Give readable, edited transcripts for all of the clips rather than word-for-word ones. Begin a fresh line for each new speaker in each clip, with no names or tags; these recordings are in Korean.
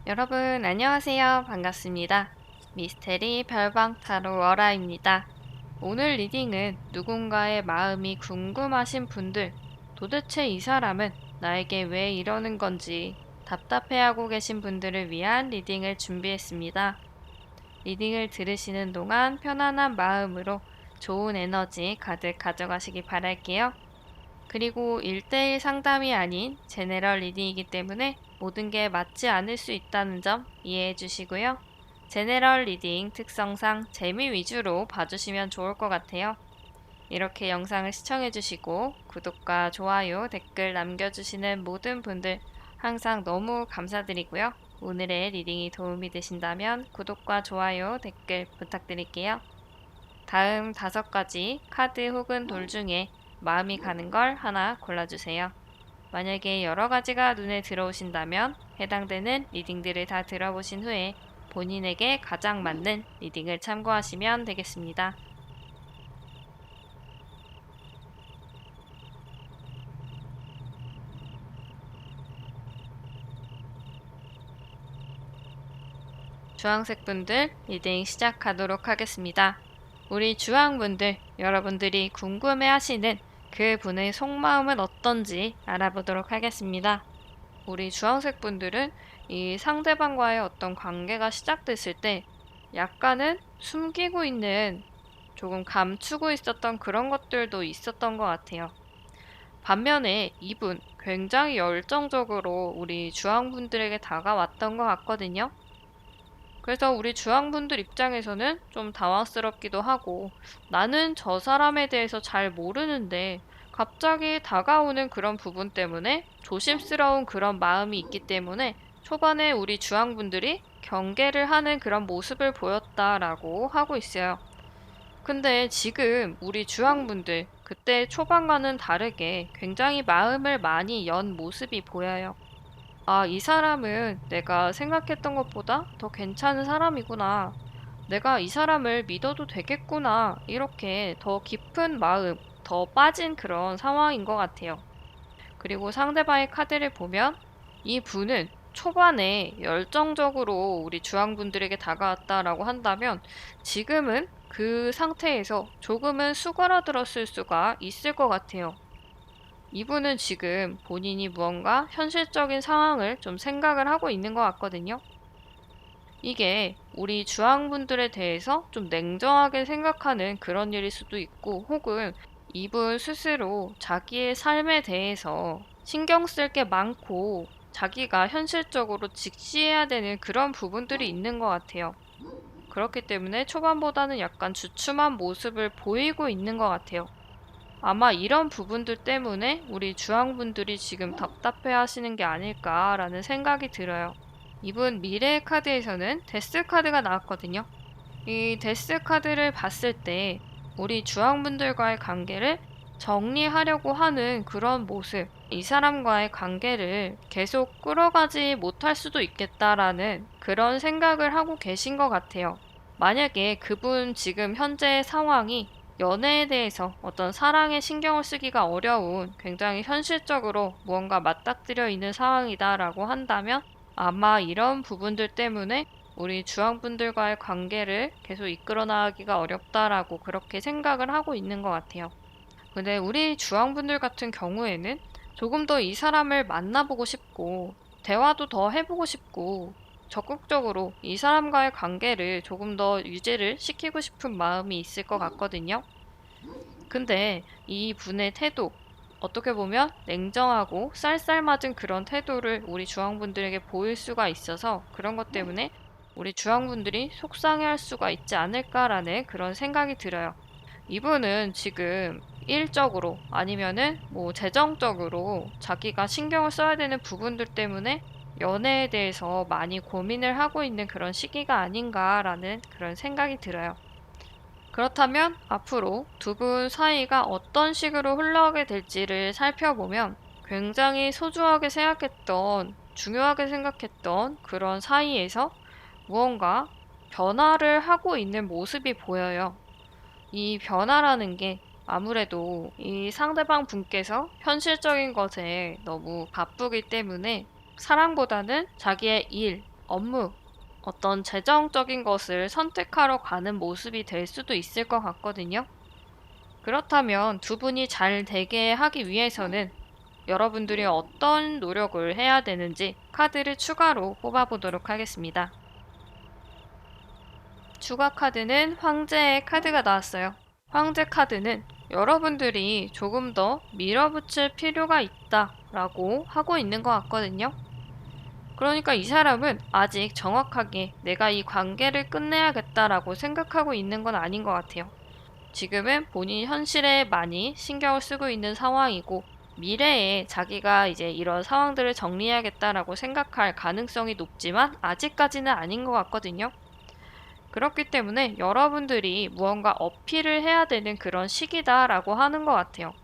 여러분 안녕하세요. 반갑습니다. 미스테리 별방 타로 월아입니다. 오늘 리딩은 누군가의 마음이 궁금하신 분들, 도대체 이 사람은 나에게 왜 이러는 건지 답답해하고 계신 분들을 위한 리딩을 준비했습니다. 리딩을 들으시는 동안 편안한 마음으로 좋은 에너지 가득 가져가시기 바랄게요. 그리고 1대1 상담이 아닌 제네럴 리딩이기 때문에 모든 게 맞지 않을 수 있다는 점 이해해 주시고요. 제네럴 리딩 특성상 재미 위주로 봐주시면 좋을 것 같아요. 이렇게 영상을 시청해 주시고 구독과 좋아요, 댓글 남겨주시는 모든 분들 항상 너무 감사드리고요. 오늘의 리딩이 도움이 되신다면 구독과 좋아요, 댓글 부탁드릴게요. 다음 5가지 카드 혹은 돌 중에 마음이 가는 걸 하나 골라주세요. 만약에 여러 가지가 눈에 들어오신다면 해당되는 리딩들을 다 들어보신 후에 본인에게 가장 맞는 리딩을 참고하시면 되겠습니다. 주황색 분들 리딩 시작하도록 하겠습니다. 우리 주황분들, 여러분들이 궁금해하시는 그 분의 속마음은 어떤지 알아보도록 하겠습니다. 우리 주황색 분들은 이 상대방과의 어떤 관계가 시작됐을 때 약간은 숨기고 있는, 조금 감추고 있었던 그런 것들도 있었던 것 같아요. 반면에 이분 굉장히 열정적으로 우리 주황분들에게 다가왔던 것 같거든요. 그래서 우리 주황분들 입장에서는 좀 당황스럽기도 하고, 나는 저 사람에 대해서 잘 모르는데 갑자기 다가오는 그런 부분 때문에 조심스러운 그런 마음이 있기 때문에 초반에 우리 주황분들이 경계를 하는 그런 모습을 보였다라고 하고 있어요. 근데 지금 우리 주황분들 그때 초반과는 다르게 굉장히 마음을 많이 연 모습이 보여요. 아, 이 사람은 내가 생각했던 것보다 더 괜찮은 사람이구나. 내가 이 사람을 믿어도 되겠구나. 이렇게 더 깊은 마음, 더 빠진 그런 상황인 것 같아요. 그리고 상대방의 카드를 보면 이 분은 초반에 열정적으로 우리 주황분들에게 다가왔다라고 한다면 지금은 그 상태에서 조금은 수그러들었을 수가 있을 것 같아요. 이분은 지금 본인이 무언가 현실적인 상황을 좀 생각을 하고 있는 것 같거든요. 이게 우리 주황분들에 대해서 좀 냉정하게 생각하는 그런 일일 수도 있고, 혹은 이분 스스로 자기의 삶에 대해서 신경 쓸 게 많고 자기가 현실적으로 직시해야 되는 그런 부분들이 있는 것 같아요. 그렇기 때문에 초반보다는 약간 주춤한 모습을 보이고 있는 것 같아요. 아마 이런 부분들 때문에 우리 주황분들이 지금 답답해 하시는 게 아닐까라는 생각이 들어요. 이분 미래의 카드에서는 데스 카드가 나왔거든요. 이 데스 카드를 봤을 때 우리 주황분들과의 관계를 정리하려고 하는 그런 모습, 이 사람과의 관계를 계속 끌어가지 못할 수도 있겠다라는 그런 생각을 하고 계신 것 같아요. 만약에 그분 지금 현재의 상황이 연애에 대해서 어떤 사랑에 신경을 쓰기가 어려운, 굉장히 현실적으로 무언가 맞닥뜨려 있는 상황이다라고 한다면 아마 이런 부분들 때문에 우리 주황분들과의 관계를 계속 이끌어 나가기가 어렵다라고 그렇게 생각을 하고 있는 것 같아요. 근데 우리 주황분들 같은 경우에는 조금 더 이 사람을 만나보고 싶고, 대화도 더 해보고 싶고, 적극적으로 이 사람과의 관계를 조금 더 유지를 시키고 싶은 마음이 있을 것 같거든요. 근데 이 분의 태도, 어떻게 보면 냉정하고 쌀쌀맞은 그런 태도를 우리 주황분들에게 보일 수가 있어서 그런 것 때문에 우리 주황분들이 속상해할 수가 있지 않을까라는 그런 생각이 들어요. 이분은 지금 일적으로 아니면은 뭐 재정적으로 자기가 신경을 써야 되는 부분들 때문에 연애에 대해서 많이 고민을 하고 있는 그런 시기가 아닌가라는 그런 생각이 들어요. 그렇다면 앞으로 두 분 사이가 어떤 식으로 흘러가게 될지를 살펴보면 굉장히 소중하게 생각했던, 중요하게 생각했던 그런 사이에서 무언가 변화를 하고 있는 모습이 보여요. 이 변화라는 게 아무래도 이 상대방 분께서 현실적인 것에 너무 바쁘기 때문에 사랑보다는 자기의 일, 업무, 어떤 재정적인 것을 선택하러 가는 모습이 될 수도 있을 것 같거든요. 그렇다면 두 분이 잘 되게 하기 위해서는 여러분들이 어떤 노력을 해야 되는지 카드를 추가로 뽑아보도록 하겠습니다. 추가 카드는 황제의 카드가 나왔어요. 황제 카드는 여러분들이 조금 더 밀어붙일 필요가 있다라고 하고 있는 것 같거든요. 그러니까 이 사람은 아직 정확하게 내가 이 관계를 끝내야겠다라고 생각하고 있는 건 아닌 것 같아요. 지금은 본인 현실에 많이 신경을 쓰고 있는 상황이고 미래에 자기가 이제 이런 상황들을 정리해야겠다라고 생각할 가능성이 높지만 아직까지는 아닌 것 같거든요. 그렇기 때문에 여러분들이 무언가 어필을 해야 되는 그런 시기다라고 하는 것 같아요.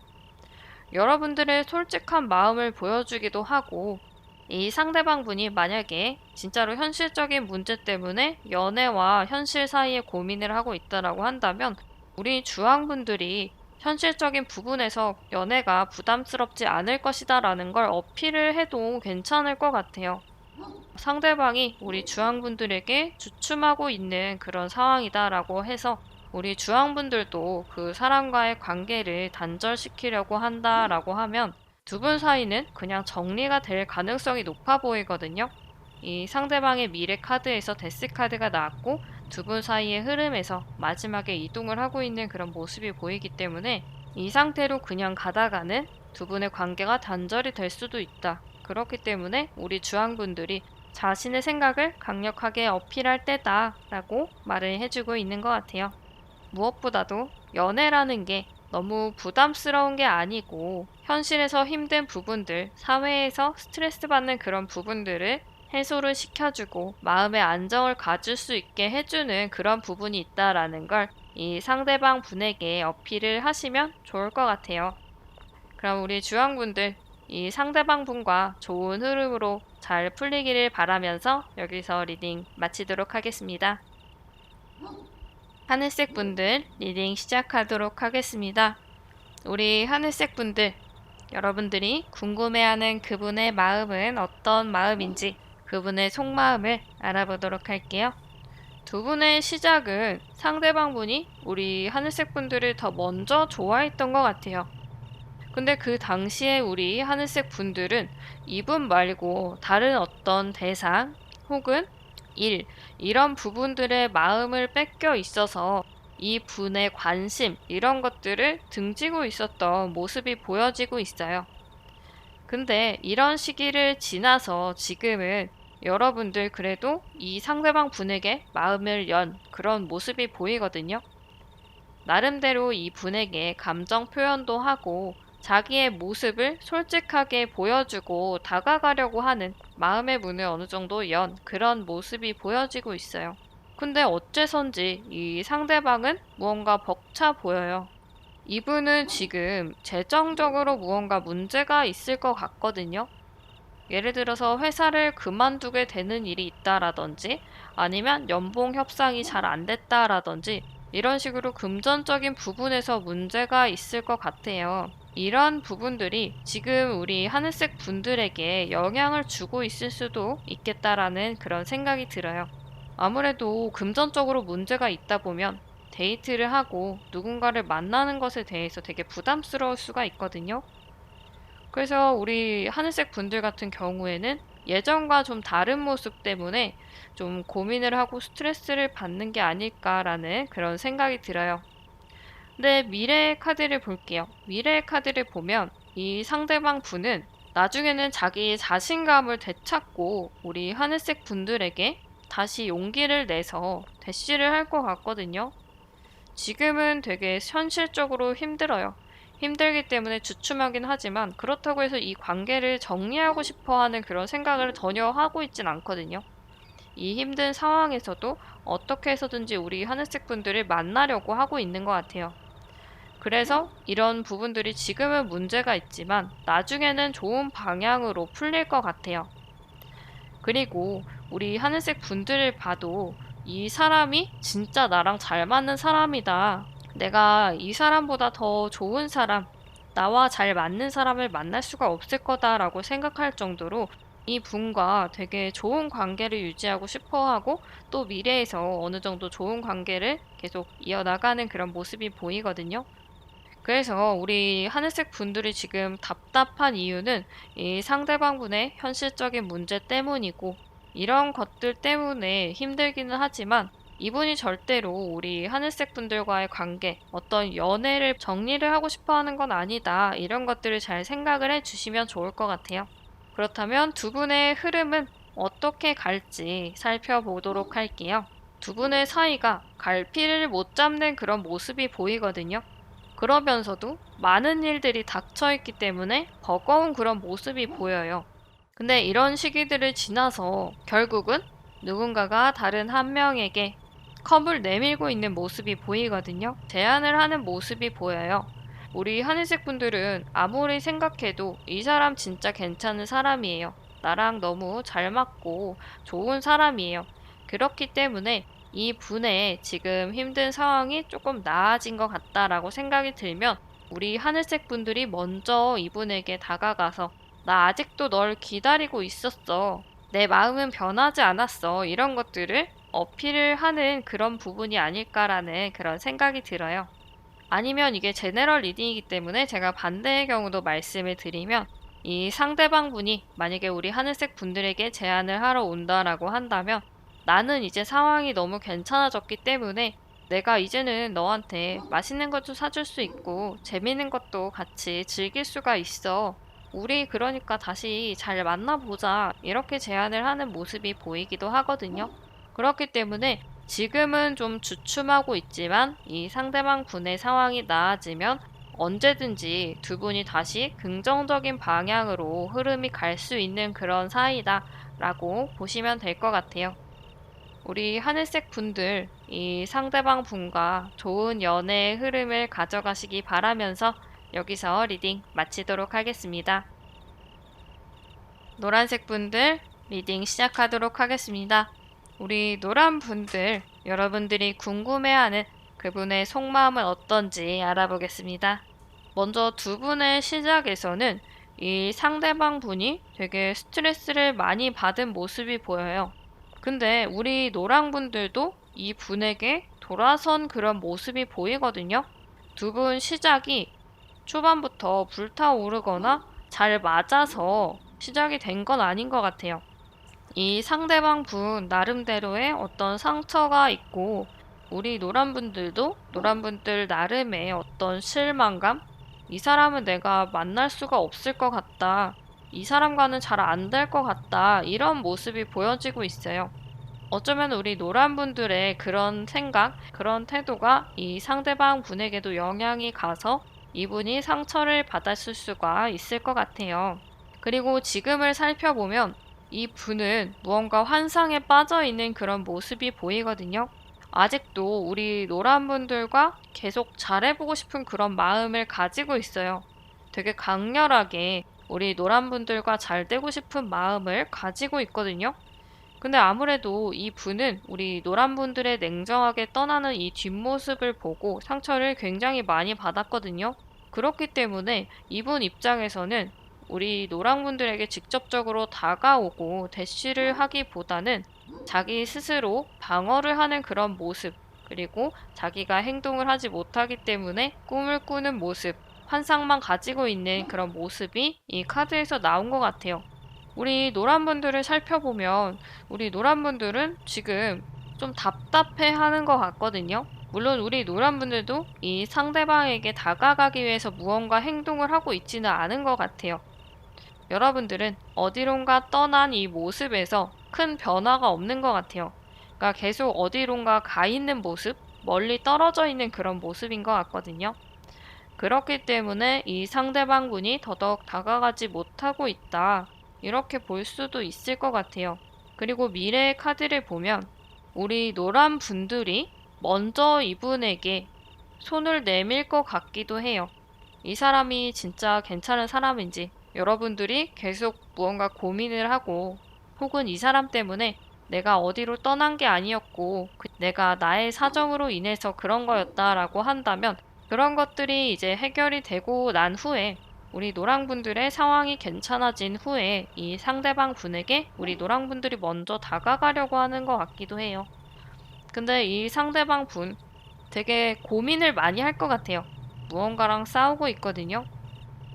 여러분들의 솔직한 마음을 보여주기도 하고 이 상대방 분이 만약에 진짜로 현실적인 문제 때문에 연애와 현실 사이에 고민을 하고 있다라고 한다면 우리 주황분들이 현실적인 부분에서 연애가 부담스럽지 않을 것이다라는 걸 어필을 해도 괜찮을 것 같아요. 상대방이 우리 주황분들에게 주춤하고 있는 그런 상황이다라고 해서 우리 주황분들도 그 사람과의 관계를 단절시키려고 한다라고 하면 두 분 사이는 그냥 정리가 될 가능성이 높아 보이거든요. 이 상대방의 미래 카드에서 데스 카드가 나왔고 두 분 사이의 흐름에서 마지막에 이동을 하고 있는 그런 모습이 보이기 때문에 이 상태로 그냥 가다가는 두 분의 관계가 단절이 될 수도 있다. 그렇기 때문에 우리 주황분들이 자신의 생각을 강력하게 어필할 때다라고 말을 해주고 있는 것 같아요. 무엇보다도 연애라는 게 너무 부담스러운 게 아니고 현실에서 힘든 부분들, 사회에서 스트레스 받는 그런 부분들을 해소를 시켜주고 마음의 안정을 가질 수 있게 해주는 그런 부분이 있다라는 걸 이 상대방 분에게 어필을 하시면 좋을 것 같아요. 그럼 우리 주황분들 이 상대방 분과 좋은 흐름으로 잘 풀리기를 바라면서 여기서 리딩 마치도록 하겠습니다. 하늘색 분들 리딩 시작하도록 하겠습니다. 우리 하늘색 분들, 여러분들이 궁금해하는 그분의 마음은 어떤 마음인지 그분의 속마음을 알아보도록 할게요. 두 분의 시작은 상대방 분이 우리 하늘색 분들을 더 먼저 좋아했던 것 같아요. 근데 그 당시에 우리 하늘색 분들은 이분 말고 다른 어떤 대상 혹은 일, 이런 부분들의 마음을 뺏겨 있어서 이 분의 관심, 이런 것들을 등지고 있었던 모습이 보여지고 있어요. 근데 이런 시기를 지나서 지금은 여러분들 그래도 이 상대방 분에게 마음을 연 그런 모습이 보이거든요. 나름대로 이 분에게 감정 표현도 하고 자기의 모습을 솔직하게 보여주고 다가가려고 하는 마음의 문을 어느 정도 연 그런 모습이 보여지고 있어요. 근데 어째선지 이 상대방은 무언가 벅차 보여요. 이분은 지금 재정적으로 무언가 문제가 있을 것 같거든요. 예를 들어서 회사를 그만두게 되는 일이 있다라든지 아니면 연봉 협상이 잘 안 됐다라든지 이런 식으로 금전적인 부분에서 문제가 있을 것 같아요. 이런 부분들이 지금 우리 하늘색 분들에게 영향을 주고 있을 수도 있겠다라는 그런 생각이 들어요. 아무래도 금전적으로 문제가 있다 보면 데이트를 하고 누군가를 만나는 것에 대해서 되게 부담스러울 수가 있거든요. 그래서 우리 하늘색 분들 같은 경우에는 예전과 좀 다른 모습 때문에 좀 고민을 하고 스트레스를 받는 게 아닐까라는 그런 생각이 들어요. 근데 미래의 카드를 볼게요. 미래의 카드를 보면 이 상대방 분은 나중에는 자기 자신감을 되찾고 우리 하늘색 분들에게 다시 용기를 내서 대시를 할 것 같거든요. 지금은 되게 현실적으로 힘들어요. 힘들기 때문에 주춤하긴 하지만 그렇다고 해서 이 관계를 정리하고 싶어 하는 그런 생각을 전혀 하고 있진 않거든요. 이 힘든 상황에서도 어떻게 해서든지 우리 하늘색 분들을 만나려고 하고 있는 것 같아요. 그래서 이런 부분들이 지금은 문제가 있지만 나중에는 좋은 방향으로 풀릴 것 같아요. 그리고 우리 하늘색 분들을 봐도 이 사람이 진짜 나랑 잘 맞는 사람이다. 내가 이 사람보다 더 좋은 사람, 나와 잘 맞는 사람을 만날 수가 없을 거다라고 생각할 정도로 이 분과 되게 좋은 관계를 유지하고 싶어 하고 또 미래에서 어느 정도 좋은 관계를 계속 이어나가는 그런 모습이 보이거든요. 그래서 우리 하늘색 분들이 지금 답답한 이유는 이 상대방 분의 현실적인 문제 때문이고 이런 것들 때문에 힘들기는 하지만 이분이 절대로 우리 하늘색 분들과의 관계, 어떤 연애를 정리를 하고 싶어 하는 건 아니다. 이런 것들을 잘 생각을 해 주시면 좋을 것 같아요. 그렇다면 두 분의 흐름은 어떻게 갈지 살펴보도록 할게요. 두 분의 사이가 갈피를 못 잡는 그런 모습이 보이거든요. 그러면서도 많은 일들이 닥쳐있기 때문에 버거운 그런 모습이 보여요. 근데 이런 시기들을 지나서 결국은 누군가가 다른 한 명에게 컵을 내밀고 있는 모습이 보이거든요. 제안을 하는 모습이 보여요. 우리 하늘색 분들은 아무리 생각해도 이 사람 진짜 괜찮은 사람이에요. 나랑 너무 잘 맞고 좋은 사람이에요. 그렇기 때문에 이 분의 지금 힘든 상황이 조금 나아진 것 같다라고 생각이 들면 우리 하늘색 분들이 먼저 이분에게 다가가서 나 아직도 널 기다리고 있었어. 내 마음은 변하지 않았어. 이런 것들을 어필을 하는 그런 부분이 아닐까라는 그런 생각이 들어요. 아니면 이게 제너럴 리딩이기 때문에 제가 반대의 경우도 말씀을 드리면 이 상대방 분이 만약에 우리 하늘색 분들에게 제안을 하러 온다라고 한다면 나는 이제 상황이 너무 괜찮아졌기 때문에 내가 이제는 너한테 맛있는 것도 사줄 수 있고 재밌는 것도 같이 즐길 수가 있어. 우리 그러니까 다시 잘 만나보자. 이렇게 제안을 하는 모습이 보이기도 하거든요. 그렇기 때문에 지금은 좀 주춤하고 있지만 이 상대방 분의 상황이 나아지면 언제든지 두 분이 다시 긍정적인 방향으로 흐름이 갈 수 있는 그런 사이다라고 보시면 될 것 같아요. 우리 하늘색 분들, 이 상대방 분과 좋은 연애의 흐름을 가져가시기 바라면서 여기서 리딩 마치도록 하겠습니다. 노란색 분들 리딩 시작하도록 하겠습니다. 우리 노란 분들, 여러분들이 궁금해하는 그분의 속마음은 어떤지 알아보겠습니다. 먼저 두 분의 시작에서는 이 상대방 분이 되게 스트레스를 많이 받은 모습이 보여요. 근데 우리 노랑 분들도 이 분에게 돌아선 그런 모습이 보이거든요. 두 분 시작이 초반부터 불타오르거나 잘 맞아서 시작이 된 건 아닌 것 같아요. 이 상대방 분 나름대로의 어떤 상처가 있고 우리 노란 분들도 노란 분들 나름의 어떤 실망감? 이 사람은 내가 만날 수가 없을 것 같다. 이 사람과는 잘 안 될 것 같다. 이런 모습이 보여지고 있어요. 어쩌면 우리 노란 분들의 그런 생각, 그런 태도가 이 상대방 분에게도 영향이 가서 이분이 상처를 받았을 수가 있을 것 같아요. 그리고 지금을 살펴보면 이 분은 무언가 환상에 빠져 있는 그런 모습이 보이거든요. 아직도 우리 노란 분들과 계속 잘해보고 싶은 그런 마음을 가지고 있어요. 되게 강렬하게 우리 노란 분들과 잘 되고 싶은 마음을 가지고 있거든요. 근데 아무래도 이 분은 우리 노란 분들의 냉정하게 떠나는 이 뒷모습을 보고 상처를 굉장히 많이 받았거든요. 그렇기 때문에 이분 입장에서는 우리 노랑 분들에게 직접적으로 다가오고 대시를 하기보다는 자기 스스로 방어를 하는 그런 모습, 그리고 자기가 행동을 하지 못하기 때문에 꿈을 꾸는 모습, 환상만 가지고 있는 그런 모습이 이 카드에서 나온 것 같아요. 우리 노란 분들을 살펴보면 우리 노란 분들은 지금 좀 답답해 하는 것 같거든요. 물론 우리 노란 분들도 이 상대방에게 다가가기 위해서 무언가 행동을 하고 있지는 않은 것 같아요. 여러분들은 어디론가 떠난 이 모습에서 큰 변화가 없는 것 같아요. 그러니까 계속 어디론가 가 있는 모습, 멀리 떨어져 있는 그런 모습인 것 같거든요. 그렇기 때문에 이 상대방 분이 더더욱 다가가지 못하고 있다. 이렇게 볼 수도 있을 것 같아요. 그리고 미래의 카드를 보면 우리 노란 분들이 먼저 이분에게 손을 내밀 것 같기도 해요. 이 사람이 진짜 괜찮은 사람인지 여러분들이 계속 무언가 고민을 하고 혹은 이 사람 때문에 내가 어디로 떠난 게 아니었고 내가 나의 사정으로 인해서 그런 거였다라고 한다면 그런 것들이 이제 해결이 되고 난 후에 우리 노랑분들의 상황이 괜찮아진 후에 이 상대방 분에게 우리 노랑분들이 먼저 다가가려고 하는 것 같기도 해요. 근데 이 상대방 분 되게 고민을 많이 할 것 같아요. 무언가랑 싸우고 있거든요.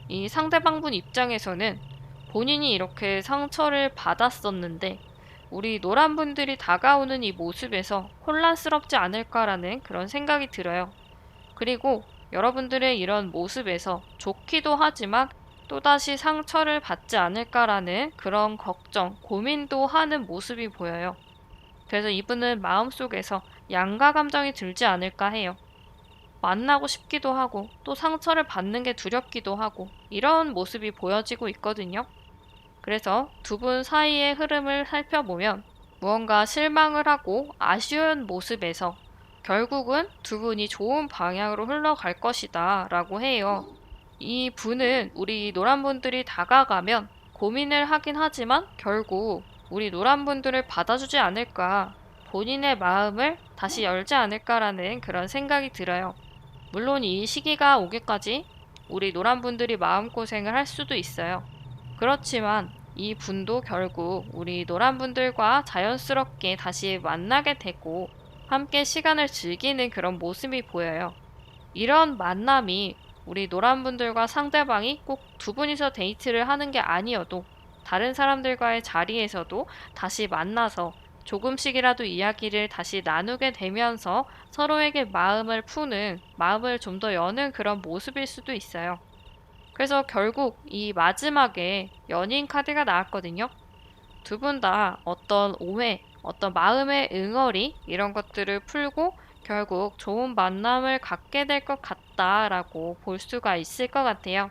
이 상대방 분 입장에서는 본인이 이렇게 상처를 받았었는데 우리 노란 분들이 다가오는 이 모습에서 혼란스럽지 않을까라는 그런 생각이 들어요. 그리고 여러분들의 이런 모습에서 좋기도 하지만 또다시 상처를 받지 않을까라는 그런 걱정, 고민도 하는 모습이 보여요. 그래서 이분은 마음속에서 양가 감정이 들지 않을까 해요. 만나고 싶기도 하고 또 상처를 받는 게 두렵기도 하고 이런 모습이 보여지고 있거든요. 그래서 두 분 사이의 흐름을 살펴보면 무언가 실망을 하고 아쉬운 모습에서 결국은 두 분이 좋은 방향으로 흘러갈 것이다 라고 해요. 이 분은 우리 노란 분들이 다가가면 고민을 하긴 하지만 결국 우리 노란 분들을 받아주지 않을까, 본인의 마음을 다시 열지 않을까라는 그런 생각이 들어요. 물론 이 시기가 오기까지 우리 노란 분들이 마음고생을 할 수도 있어요. 그렇지만 이 분도 결국 우리 노란 분들과 자연스럽게 다시 만나게 되고 함께 시간을 즐기는 그런 모습이 보여요. 이런 만남이 우리 노란 분들과 상대방이 꼭 두 분이서 데이트를 하는 게 아니어도 다른 사람들과의 자리에서도 다시 만나서 조금씩이라도 이야기를 다시 나누게 되면서 서로에게 마음을 푸는, 마음을 좀 더 여는 그런 모습일 수도 있어요. 그래서 결국 이 마지막에 연인 카드가 나왔거든요. 두 분 다 어떤 오해, 어떤 마음의 응어리 이런 것들을 풀고 결국 좋은 만남을 갖게 될 것 같다라고 볼 수가 있을 것 같아요.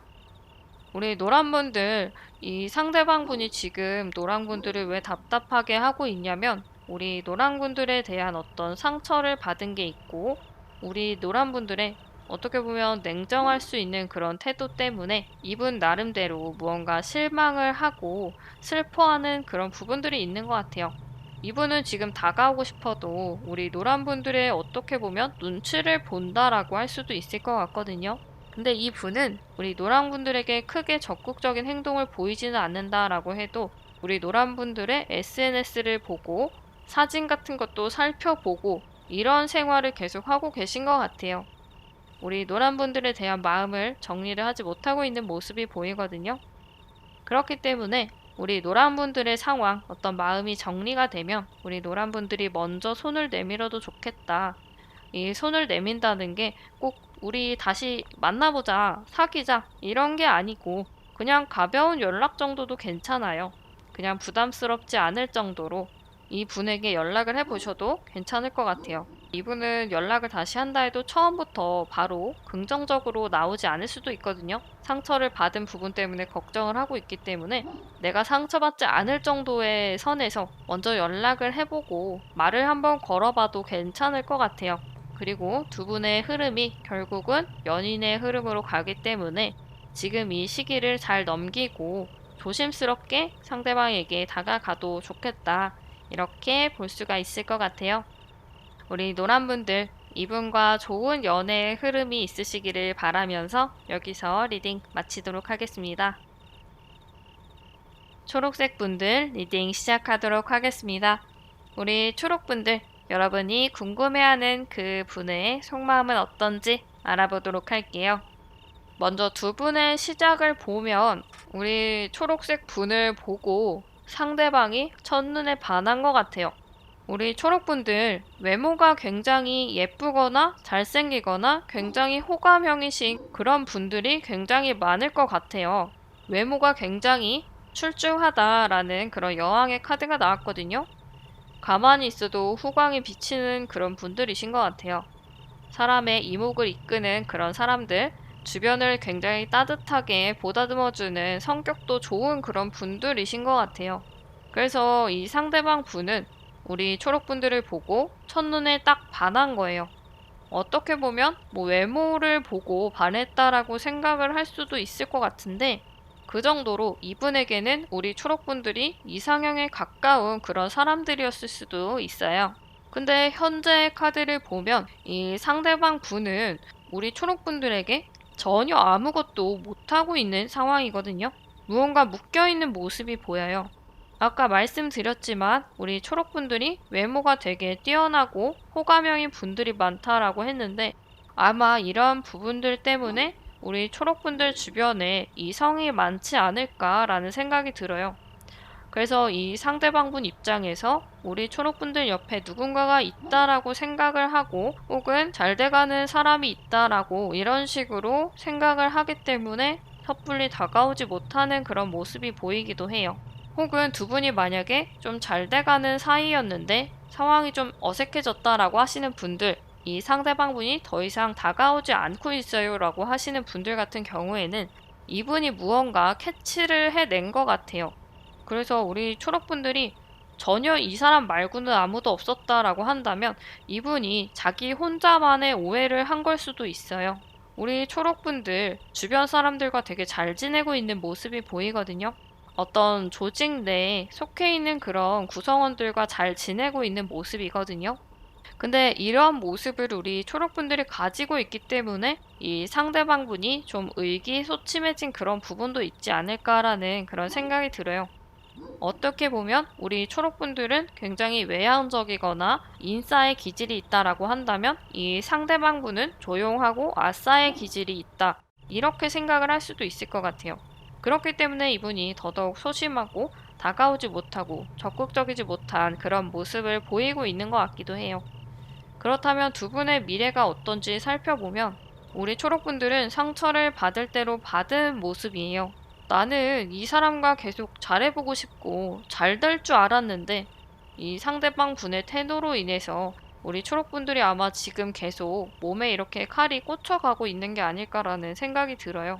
우리 노란분들, 이 상대방 분이 지금 노란분들을 왜 답답하게 하고 있냐면 우리 노란분들에 대한 어떤 상처를 받은 게 있고 우리 노란분들의 어떻게 보면 냉정할 수 있는 그런 태도 때문에 이분 나름대로 무언가 실망을 하고 슬퍼하는 그런 부분들이 있는 것 같아요. 이분은 지금 다가오고 싶어도 우리 노란분들의 어떻게 보면 눈치를 본다라고 할 수도 있을 것 같거든요. 근데 이 분은 우리 노란분들에게 크게 적극적인 행동을 보이지는 않는다라고 해도 우리 노란분들의 SNS를 보고 사진 같은 것도 살펴보고 이런 생활을 계속 하고 계신 것 같아요. 우리 노란분들에 대한 마음을 정리를 하지 못하고 있는 모습이 보이거든요. 그렇기 때문에 우리 노란분들의 상황, 어떤 마음이 정리가 되면 우리 노란분들이 먼저 손을 내밀어도 좋겠다. 이 손을 내민다는 게 꼭 우리 다시 만나보자, 사귀자 이런 게 아니고 그냥 가벼운 연락 정도도 괜찮아요. 그냥 부담스럽지 않을 정도로 이 분에게 연락을 해보셔도 괜찮을 것 같아요. 이분은 연락을 다시 한다 해도 처음부터 바로 긍정적으로 나오지 않을 수도 있거든요. 상처를 받은 부분 때문에 걱정을 하고 있기 때문에 내가 상처받지 않을 정도의 선에서 먼저 연락을 해보고 말을 한번 걸어봐도 괜찮을 것 같아요. 그리고 두 분의 흐름이 결국은 연인의 흐름으로 가기 때문에 지금 이 시기를 잘 넘기고 조심스럽게 상대방에게 다가가도 좋겠다. 이렇게 볼 수가 있을 것 같아요. 우리 노란분들, 이분과 좋은 연애의 흐름이 있으시기를 바라면서 여기서 리딩 마치도록 하겠습니다. 초록색 분들 리딩 시작하도록 하겠습니다. 우리 초록분들, 여러분이 궁금해하는 그 분의 속마음은 어떤지 알아보도록 할게요. 먼저 두 분의 시작을 보면 우리 초록색 분을 보고 상대방이 첫눈에 반한 것 같아요. 우리 초록분들 외모가 굉장히 예쁘거나 잘생기거나 굉장히 호감형이신 그런 분들이 굉장히 많을 것 같아요. 외모가 굉장히 출중하다라는 그런 여왕의 카드가 나왔거든요. 가만히 있어도 후광이 비치는 그런 분들이신 것 같아요. 사람의 이목을 이끄는 그런 사람들, 주변을 굉장히 따뜻하게 보다듬어주는 성격도 좋은 그런 분들이신 것 같아요. 그래서 이 상대방 분은 우리 초록분들을 보고 첫눈에 딱 반한 거예요. 어떻게 보면 뭐 외모를 보고 반했다라고 생각을 할 수도 있을 것 같은데 그 정도로 이분에게는 우리 초록분들이 이상형에 가까운 그런 사람들이었을 수도 있어요. 근데 현재의 카드를 보면 이 상대방 분은 우리 초록분들에게 전혀 아무것도 못하고 있는 상황이거든요. 무언가 묶여있는 모습이 보여요. 아까 말씀드렸지만 우리 초록분들이 외모가 되게 뛰어나고 호감형인 분들이 많다라고 했는데 아마 이런 부분들 때문에 우리 초록분들 주변에 이성이 많지 않을까라는 생각이 들어요. 그래서 이 상대방분 입장에서 우리 초록분들 옆에 누군가가 있다라고 생각을 하고 혹은 잘 돼가는 사람이 있다라고 이런 식으로 생각을 하기 때문에 섣불리 다가오지 못하는 그런 모습이 보이기도 해요. 혹은 두 분이 만약에 좀 잘 돼가는 사이였는데 상황이 좀 어색해졌다라고 하시는 분들, 이 상대방분이 더 이상 다가오지 않고 있어요 라고 하시는 분들 같은 경우에는 이분이 무언가 캐치를 해낸 것 같아요. 그래서 우리 초록분들이 전혀 이 사람 말고는 아무도 없었다라고 한다면 이분이 자기 혼자만의 오해를 한 걸 수도 있어요. 우리 초록분들 주변 사람들과 되게 잘 지내고 있는 모습이 보이거든요. 어떤 조직 내에 속해 있는 그런 구성원들과 잘 지내고 있는 모습이거든요. 근데 이러한 모습을 우리 초록분들이 가지고 있기 때문에 이 상대방분이 좀 의기소침해진 그런 부분도 있지 않을까라는 그런 생각이 들어요. 어떻게 보면 우리 초록분들은 굉장히 외향적이거나 인싸의 기질이 있다라고 한다면 이 상대방분은 조용하고 아싸의 기질이 있다. 이렇게 생각을 할 수도 있을 것 같아요. 그렇기 때문에 이분이 더더욱 소심하고 다가오지 못하고 적극적이지 못한 그런 모습을 보이고 있는 것 같기도 해요. 그렇다면 두 분의 미래가 어떤지 살펴보면 우리 초록분들은 상처를 받을 대로 받은 모습이에요. 나는 이 사람과 계속 잘해보고 싶고 잘 될 줄 알았는데 이 상대방 분의 태도로 인해서 우리 초록분들이 아마 지금 계속 몸에 이렇게 칼이 꽂혀가고 있는 게 아닐까라는 생각이 들어요.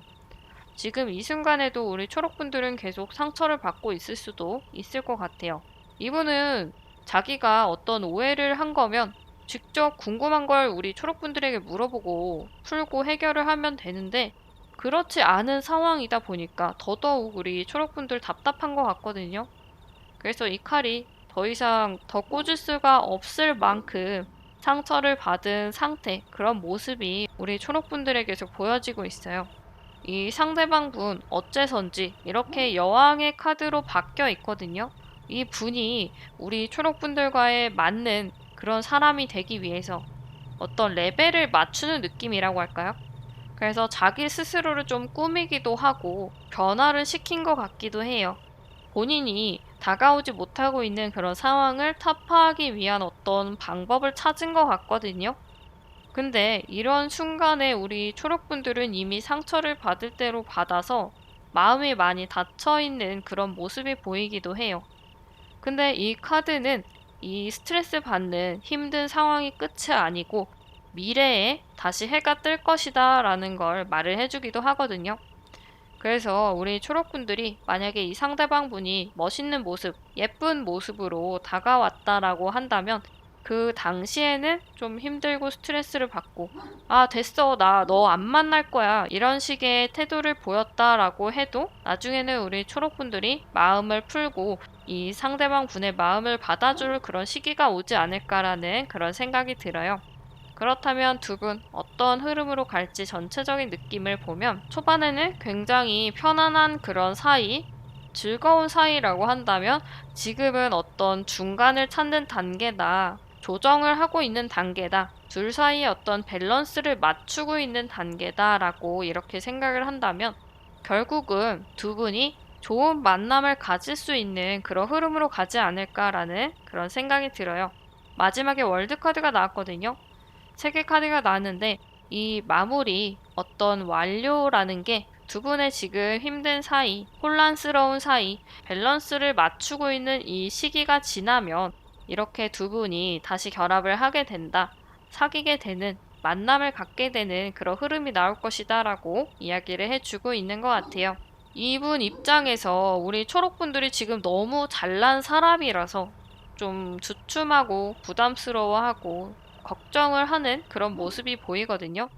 지금 이 순간에도 우리 초록분들은 계속 상처를 받고 있을 수도 있을 것 같아요. 이분은 자기가 어떤 오해를 한 거면 직접 궁금한 걸 우리 초록분들에게 물어보고 풀고 해결을 하면 되는데 그렇지 않은 상황이다 보니까 더더욱 우리 초록분들 답답한 것 같거든요. 그래서 이 칼이 더 이상 더 꽂을 수가 없을 만큼 상처를 받은 상태, 그런 모습이 우리 초록분들에게 계속 보여지고 있어요. 이 상대방 분 어째선지 이렇게 여왕의 카드로 바뀌어 있거든요. 이 분이 우리 초록분들과의 맞는 그런 사람이 되기 위해서 어떤 레벨을 맞추는 느낌이라고 할까요? 그래서 자기 스스로를 좀 꾸미기도 하고 변화를 시킨 것 같기도 해요. 본인이 다가오지 못하고 있는 그런 상황을 타파하기 위한 어떤 방법을 찾은 것 같거든요. 근데 이런 순간에 우리 초록분들은 이미 상처를 받을 대로 받아서 마음이 많이 닫혀있는 그런 모습이 보이기도 해요. 근데 이 카드는 이 스트레스 받는 힘든 상황이 끝이 아니고 미래에 다시 해가 뜰 것이다 라는 걸 말을 해주기도 하거든요. 그래서 우리 초록분들이 만약에 이 상대방 분이 멋있는 모습, 예쁜 모습으로 다가왔다라고 한다면 그 당시에는 좀 힘들고 스트레스를 받고 아 됐어 나 너 안 만날 거야 이런 식의 태도를 보였다라고 해도 나중에는 우리 초록분들이 마음을 풀고 이 상대방 분의 마음을 받아줄 그런 시기가 오지 않을까라는 그런 생각이 들어요. 그렇다면 두 분 어떤 흐름으로 갈지 전체적인 느낌을 보면 초반에는 굉장히 편안한 그런 사이, 즐거운 사이라고 한다면 지금은 어떤 중간을 찾는 단계다. 조정을 하고 있는 단계다. 둘 사이의 어떤 밸런스를 맞추고 있는 단계다라고 이렇게 생각을 한다면 결국은 두 분이 좋은 만남을 가질 수 있는 그런 흐름으로 가지 않을까라는 그런 생각이 들어요. 마지막에 월드카드가 나왔거든요. 세 개 카드가 나왔는데 이 마무리, 어떤 완료라는 게 두 분의 지금 힘든 사이, 혼란스러운 사이, 밸런스를 맞추고 있는 이 시기가 지나면 이렇게 두 분이 다시 결합을 하게 된다. 사귀게 되는, 만남을 갖게 되는 그런 흐름이 나올 것이다 라고 이야기를 해주고 있는 것 같아요. 이분 입장에서 우리 초록분들이 지금 너무 잘난 사람이라서 좀 주춤하고 부담스러워하고 걱정을 하는 그런 모습이 보이거든요.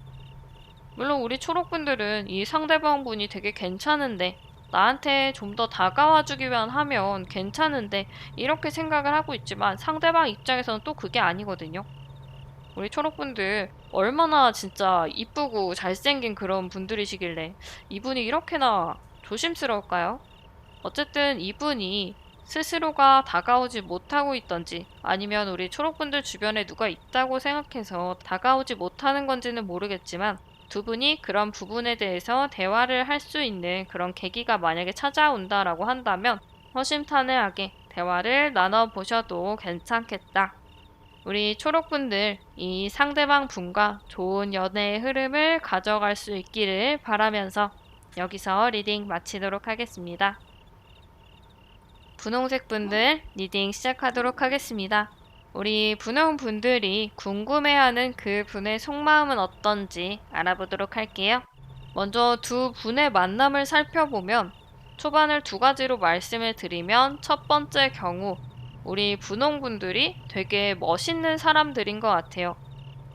물론 우리 초록분들은 이 상대방분이 되게 괜찮은데 나한테 좀 더 다가와주기만 하면 괜찮은데 이렇게 생각을 하고 있지만 상대방 입장에서는 또 그게 아니거든요. 우리 초록분들 얼마나 진짜 이쁘고 잘생긴 그런 분들이시길래 이분이 이렇게나 조심스러울까요? 어쨌든 이분이 스스로가 다가오지 못하고 있던지 아니면 우리 초록분들 주변에 누가 있다고 생각해서 다가오지 못하는 건지는 모르겠지만 두 분이 그런 부분에 대해서 대화를 할 수 있는 그런 계기가 만약에 찾아온다라고 한다면 허심탄회하게 대화를 나눠보셔도 괜찮겠다. 우리 초록분들 이 상대방 분과 좋은 연애의 흐름을 가져갈 수 있기를 바라면서 여기서 리딩 마치도록 하겠습니다. 분홍색 분들 리딩 시작하도록 하겠습니다. 우리 분홍 분들이 궁금해하는 그 분의 속마음은 어떤지 알아보도록 할게요. 먼저 두 분의 만남을 살펴보면 초반을 두 가지로 말씀을 드리면 첫 번째 경우 우리 분홍 분들이 되게 멋있는 사람들인 것 같아요.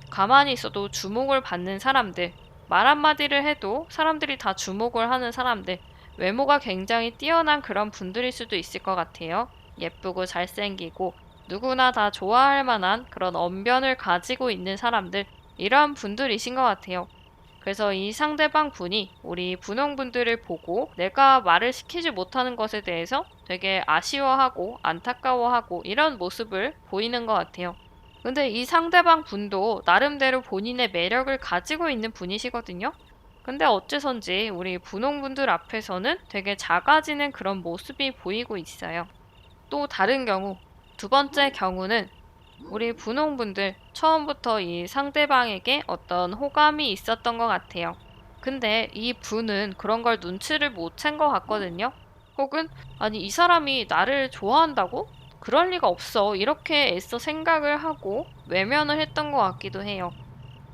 가만히 있어도 주목을 받는 사람들, 말 한마디를 해도 사람들이 다 주목을 하는 사람들, 외모가 굉장히 뛰어난 그런 분들일 수도 있을 것 같아요. 예쁘고 잘생기고 누구나 다 좋아할 만한 그런 언변을 가지고 있는 사람들, 이런 분들이신 것 같아요. 그래서 이 상대방 분이 우리 분홍분들을 보고 내가 말을 시키지 못하는 것에 대해서 되게 아쉬워하고 안타까워하고 이런 모습을 보이는 것 같아요. 근데 이 상대방 분도 나름대로 본인의 매력을 가지고 있는 분이시거든요. 근데 어째선지 우리 분홍분들 앞에서는 되게 작아지는 그런 모습이 보이고 있어요. 또 다른 경우, 두 번째 경우는 우리 분홍분들 처음부터 이 상대방에게 어떤 호감이 있었던 것 같아요. 근데 이 분은 그런 걸 눈치를 못 챈 것 같거든요. 혹은 아니 이 사람이 나를 좋아한다고? 그럴 리가 없어. 이렇게 애써 생각을 하고 외면을 했던 것 같기도 해요.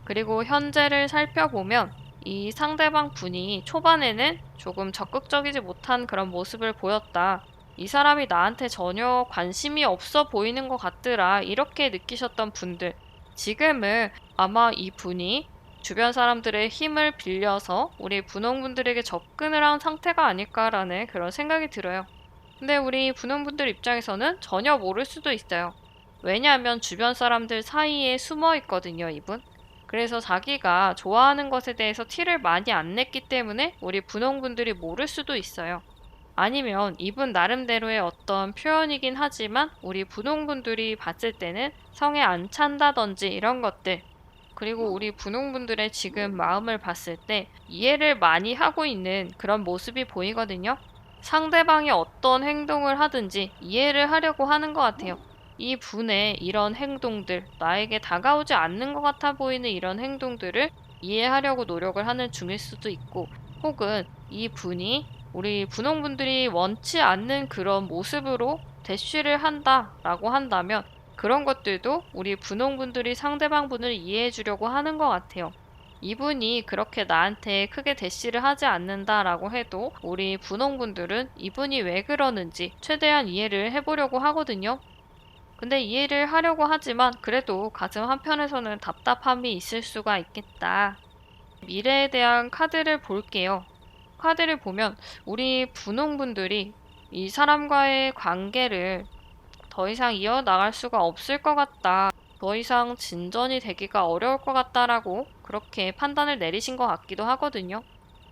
그리고 현재를 살펴보면 이 상대방 분이 초반에는 조금 적극적이지 못한 그런 모습을 보였다. 이 사람이 나한테 전혀 관심이 없어 보이는 것 같더라. 이렇게 느끼셨던 분들. 지금은 아마 이 분이 주변 사람들의 힘을 빌려서 우리 분홍분들에게 접근을 한 상태가 아닐까라는 그런 생각이 들어요. 근데 우리 분홍분들 입장에서는 전혀 모를 수도 있어요. 왜냐하면 주변 사람들 사이에 숨어 있거든요, 이분. 그래서 자기가 좋아하는 것에 대해서 티를 많이 안 냈기 때문에 우리 분홍분들이 모를 수도 있어요. 아니면 이분 나름대로의 어떤 표현이긴 하지만 우리 분홍분들이 봤을 때는 성에 안 찬다든지 이런 것들, 그리고 우리 분홍분들의 지금 마음을 봤을 때 이해를 많이 하고 있는 그런 모습이 보이거든요. 상대방이 어떤 행동을 하든지 이해를 하려고 하는 것 같아요. 이 분의 이런 행동들, 나에게 다가오지 않는 것 같아 보이는 이런 행동들을 이해하려고 노력을 하는 중일 수도 있고, 혹은 이 분이 우리 분홍분들이 원치 않는 그런 모습으로 대쉬를 한다라고 한다면 그런 것들도 우리 분홍분들이 상대방 분을 이해해 주려고 하는 것 같아요. 이분이 그렇게 나한테 크게 대시를 하지 않는다라고 해도 우리 분홍분들은 이분이 왜 그러는지 최대한 이해를 해보려고 하거든요. 근데 이해를 하려고 하지만 그래도 가슴 한편에서는 답답함이 있을 수가 있겠다. 미래에 대한 카드를 볼게요. 카드를 보면 우리 분홍분들이 이 사람과의 관계를 더 이상 이어나갈 수가 없을 것 같다. 더 이상 진전이 되기가 어려울 것 같다라고 그렇게 판단을 내리신 것 같기도 하거든요.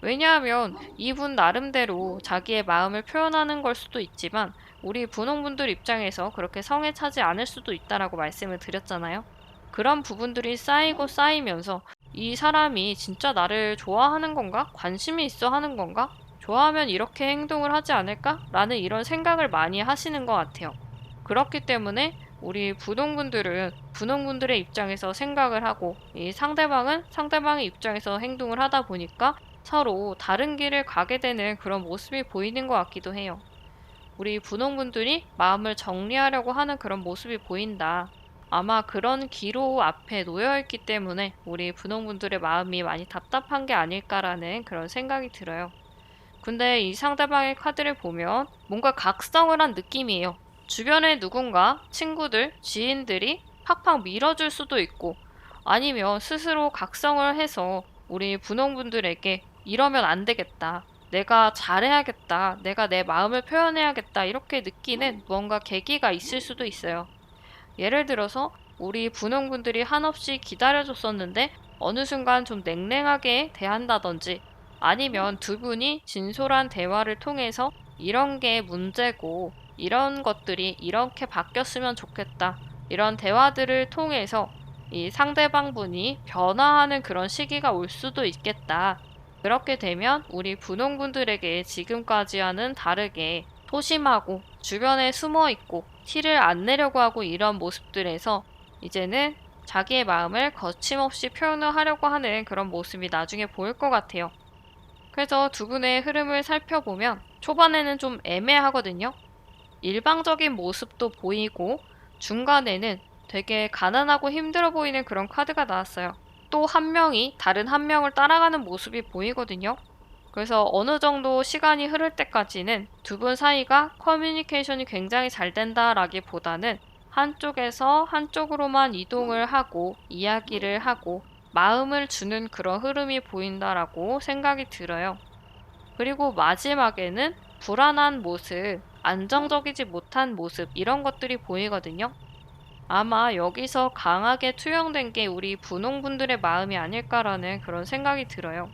왜냐하면 이분 나름대로 자기의 마음을 표현하는 걸 수도 있지만 우리 분홍분들 입장에서 그렇게 성에 차지 않을 수도 있다라고 말씀을 드렸잖아요. 그런 부분들이 쌓이고 쌓이면서 이 사람이 진짜 나를 좋아하는 건가? 관심이 있어 하는 건가? 좋아하면 이렇게 행동을 하지 않을까? 라는 이런 생각을 많이 하시는 것 같아요. 그렇기 때문에 우리 분홍분들은 분홍분들의 입장에서 생각을 하고 이 상대방은 상대방의 입장에서 행동을 하다 보니까 서로 다른 길을 가게 되는 그런 모습이 보이는 것 같기도 해요. 우리 분홍분들이 마음을 정리하려고 하는 그런 모습이 보인다. 아마 그런 기로 앞에 놓여있기 때문에 우리 분홍분들의 마음이 많이 답답한 게 아닐까라는 그런 생각이 들어요. 근데 이 상대방의 카드를 보면 뭔가 각성을 한 느낌이에요. 주변에 누군가, 친구들, 지인들이 팍팍 밀어줄 수도 있고 아니면 스스로 각성을 해서 우리 분홍분들에게 이러면 안 되겠다. 내가 잘해야겠다. 내가 내 마음을 표현해야겠다. 이렇게 느끼는 뭔가 계기가 있을 수도 있어요. 예를 들어서 우리 분홍분들이 한없이 기다려줬었는데 어느 순간 좀 냉랭하게 대한다든지 아니면 두 분이 진솔한 대화를 통해서 이런 게 문제고 이런 것들이 이렇게 바뀌었으면 좋겠다. 이런 대화들을 통해서 이 상대방 분이 변화하는 그런 시기가 올 수도 있겠다. 그렇게 되면 우리 분홍분들에게 지금까지와는 다르게 소심하고 주변에 숨어 있고 티를 안 내려고 하고 이런 모습들에서 이제는 자기의 마음을 거침없이 표현을 하려고 하는 그런 모습이 나중에 보일 것 같아요. 그래서 두 분의 흐름을 살펴보면 초반에는 좀 애매하거든요. 일방적인 모습도 보이고 중간에는 되게 가난하고 힘들어 보이는 그런 카드가 나왔어요. 또 한 명이 다른 한 명을 따라가는 모습이 보이거든요. 그래서 어느 정도 시간이 흐를 때까지는 두 분 사이가 커뮤니케이션이 굉장히 잘 된다라기보다는 한쪽에서 한쪽으로만 이동을 하고 이야기를 하고 마음을 주는 그런 흐름이 보인다라고 생각이 들어요. 그리고 마지막에는 불안한 모습, 안정적이지 못한 모습 이런 것들이 보이거든요. 아마 여기서 강하게 투영된 게 우리 분홍분들의 마음이 아닐까라는 그런 생각이 들어요.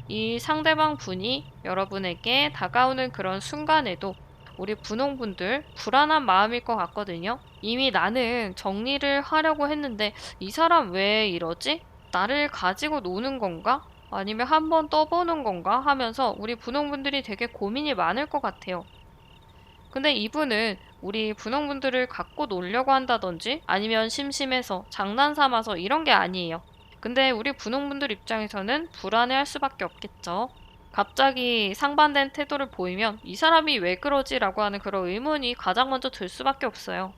이 상대방 분이 여러분에게 다가오는 그런 순간에도 우리 분홍분들 불안한 마음일 것 같거든요. 이미 나는 정리를 하려고 했는데 이 사람 왜 이러지? 나를 가지고 노는 건가? 아니면 한번 떠보는 건가? 하면서 우리 분홍분들이 되게 고민이 많을 것 같아요. 근데 이분은 우리 분홍분들을 갖고 놀려고 한다든지 아니면 심심해서 장난 삼아서 이런 게 아니에요. 근데 우리 분홍분들 입장에서는 불안해할 수밖에 없겠죠. 갑자기 상반된 태도를 보이면 이 사람이 왜 그러지? 라고 하는 그런 의문이 가장 먼저 들 수밖에 없어요.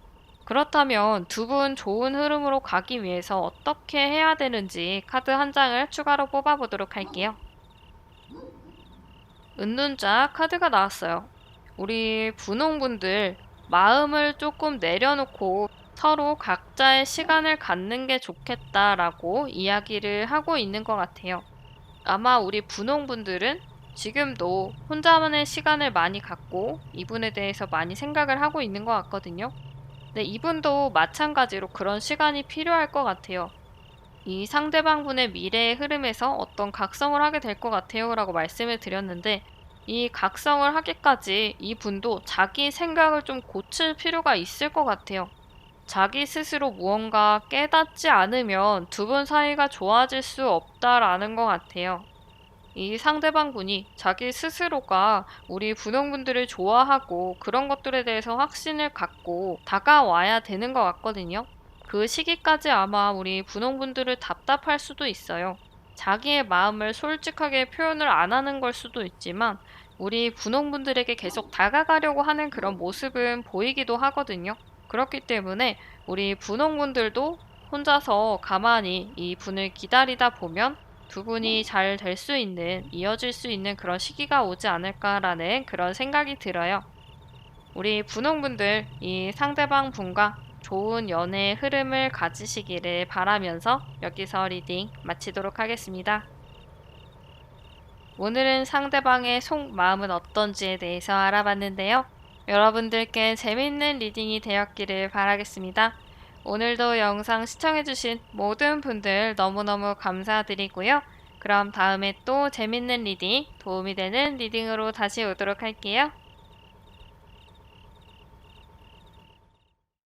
그렇다면 두 분 좋은 흐름으로 가기 위해서 어떻게 해야 되는지 카드 한 장을 추가로 뽑아보도록 할게요. 은눈자 카드가 나왔어요. 우리 분홍분들 마음을 조금 내려놓고 서로 각자의 시간을 갖는 게 좋겠다라고 이야기를 하고 있는 것 같아요. 아마 우리 분홍분들은 지금도 혼자만의 시간을 많이 갖고 이분에 대해서 많이 생각을 하고 있는 것 같거든요. 근데 이분도 마찬가지로 그런 시간이 필요할 것 같아요. 이 상대방분의 미래의 흐름에서 어떤 각성을 하게 될 것 같아요 라고 말씀을 드렸는데 이 각성을 하기까지 이분도 자기 생각을 좀 고칠 필요가 있을 것 같아요. 자기 스스로 무언가 깨닫지 않으면 두 분 사이가 좋아질 수 없다라는 것 같아요. 이 상대방 분이 자기 스스로가 우리 분홍분들을 좋아하고 그런 것들에 대해서 확신을 갖고 다가와야 되는 것 같거든요. 그 시기까지 아마 우리 분홍분들을 답답할 수도 있어요. 자기의 마음을 솔직하게 표현을 안 하는 걸 수도 있지만 우리 분홍분들에게 계속 다가가려고 하는 그런 모습은 보이기도 하거든요. 그렇기 때문에 우리 분홍분들도 혼자서 가만히 이 분을 기다리다 보면 두 분이 잘 될 수 있는, 이어질 수 있는 그런 시기가 오지 않을까라는 그런 생각이 들어요. 우리 분홍분들, 이 상대방 분과 좋은 연애의 흐름을 가지시기를 바라면서 여기서 리딩 마치도록 하겠습니다. 오늘은 상대방의 속마음은 어떤지에 대해서 알아봤는데요. 여러분들께 재밌는 리딩이 되었기를 바라겠습니다. 오늘도 영상 시청해주신 모든 분들 너무너무 감사드리고요. 그럼 다음에 또 재밌는 리딩, 도움이 되는 리딩으로 다시 오도록 할게요.